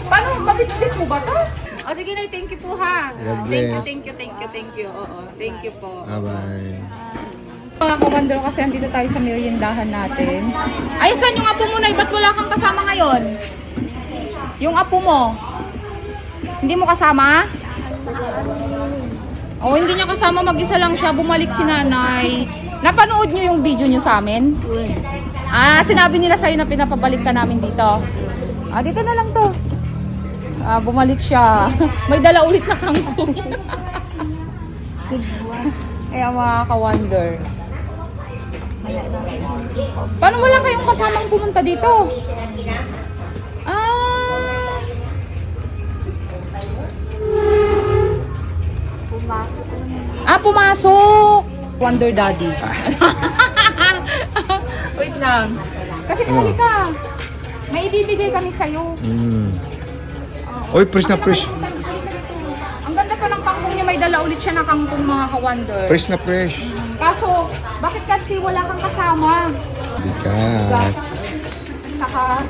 Paano, mabitbit mo ba to? O sige na, thank you po ha. God Thank bless. you. Oo, thank you po. Bye-bye. Mga komandor, kasi andito tayo sa meriendahan natin. Ay, saan yung apo mo na? Ba't wala kang kasama ngayon? Yung apo mo? Hindi mo kasama? Oh, hindi niya kasama, mag-isa lang siya. Bumalik si nanay. Napanood niyo yung video niyo sa amin? Ah, sinabi nila sa'yo na pinapabalik ka namin dito. Ah, dito na lang to. Ah, bumalik siya. May dala ulit na kangkong. Kaya mga ka-wonder. Paano wala kayong kasamang pumunta dito? Pumasok. Wonder Daddy. Wait lang. Kasi kami ka. May ibibigay kami sa'yo. Oy, fresh na fresh. Ang ganda pa ng kangkong niya. May dala ulit siya na kangkong, mga ka-wonder. Fresh na fresh. Kaso, bakit kasi wala kang kasama? Bigas. Tsaka,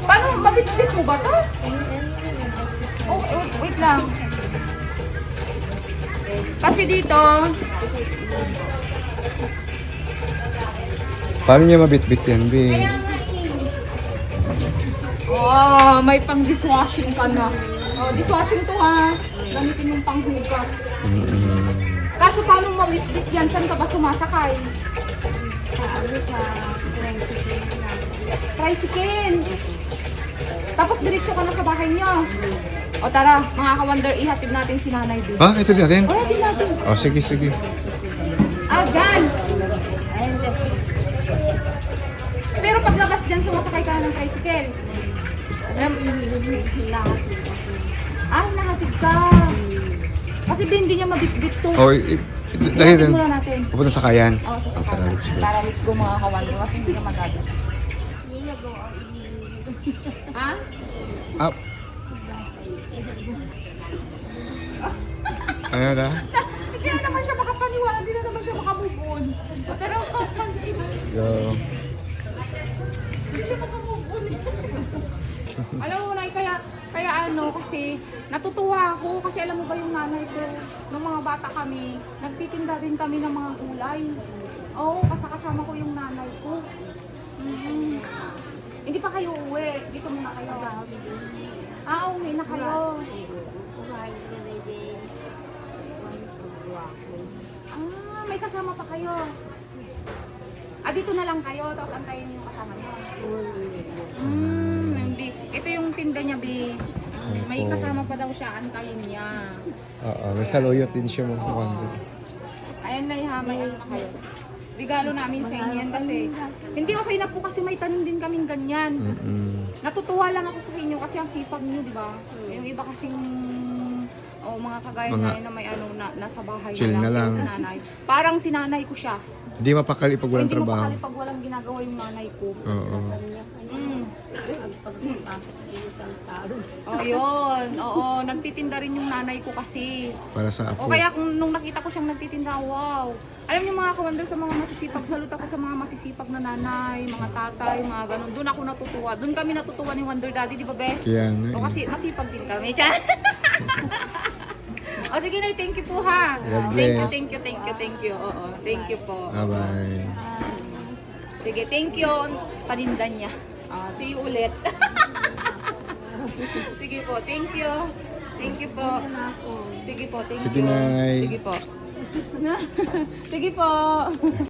paano, mabitbit mo ba to? Oh, wait lang. Kasi dito, Paano niya mabitbit yan, Bi? oh, may pang dishwashing ka na. Oh, dishwashing to ha. Gamitin mong panghugas. Kaso paano mabitbit yan? Saan ka ba sumasakay? Tricycle. Tapos diretso ka na sa bahay niyo. O tara, mga ka-wonder, ihatid natin si Nanay B. Ha? Ito natin? O, ihatid natin. Oh, sige, sige. Ah, dyan. Pero paglabas dyan, sumasakay ka na ng tricycle. Hinahatid ka. Kasi hindi niya mabitbit to. Oh, dahil Ihatid muna natin. pupunta sa kayan. Oo, sa Oh, tara, let's go. Tara, let's go mga ka-wonder. Kasi hindi ka magagat. Ha? Up. Ano na? Hindi na naman siya makapaniwala. Hindi na naman siya makamove on. O tara, Go. hindi siya makamove on. Alam mo, Nay, kaya ano, kasi natutuwa ako. Kasi alam mo ba yung nanay ko, nung mga bata kami, nagtitinda din kami ng mga gulay. Oo, kasama ko yung nanay ko. Hindi pa kayo uwi. Dito muna kayo. Uwi na kayo. May kasama pa kayo. Dito na lang kayo, tapos antayin niyo yung kasama niyo. Hindi. Ito yung tinda niya, Bi. May kasama pa daw siya, antayin niya. Oo, may saluyot din siya mga kwando. Ayan na, may ano na kayo. Regalo namin sa inyo yan kasi hindi okay na po kasi may tanim din kaming ganyan. Natutuwa lang ako sa inyo kasi ang sipag niyo, di ba? Yung iba kasing mga kagaya na yun na may ano nasa bahay chill na lang. Si nanay. Parang si nanay ko siya. Hindi mapakali pag walang Hindi trabaho. mapakali pag walang ginagawa yung nanay ko. Oo. Yun. Oo, nagtitinda rin yung nanay ko kasi. Para sa O apo. kaya kung nung nakita ko siyang nagtitinda, wow. Alam niyo mga ka-wonder, sa mga masisipag, salute ako sa mga masisipag na nanay, mga tatay, mga ganun. Doon ako natutuwa. Doon kami natutuwa ni Wonder Daddy, di ba, Be? Kaya nga O eh. kasi masipag din kami. Tiyan. O sige na, thank you po ha. God Thank bless. you. Oo, thank you po. Bye-bye. Sige, thank you. Paninda niya. See you ulit. Sige po, thank you. Thank you po. Sige po, thank Sige, you. Nay. Sige po. Sige po.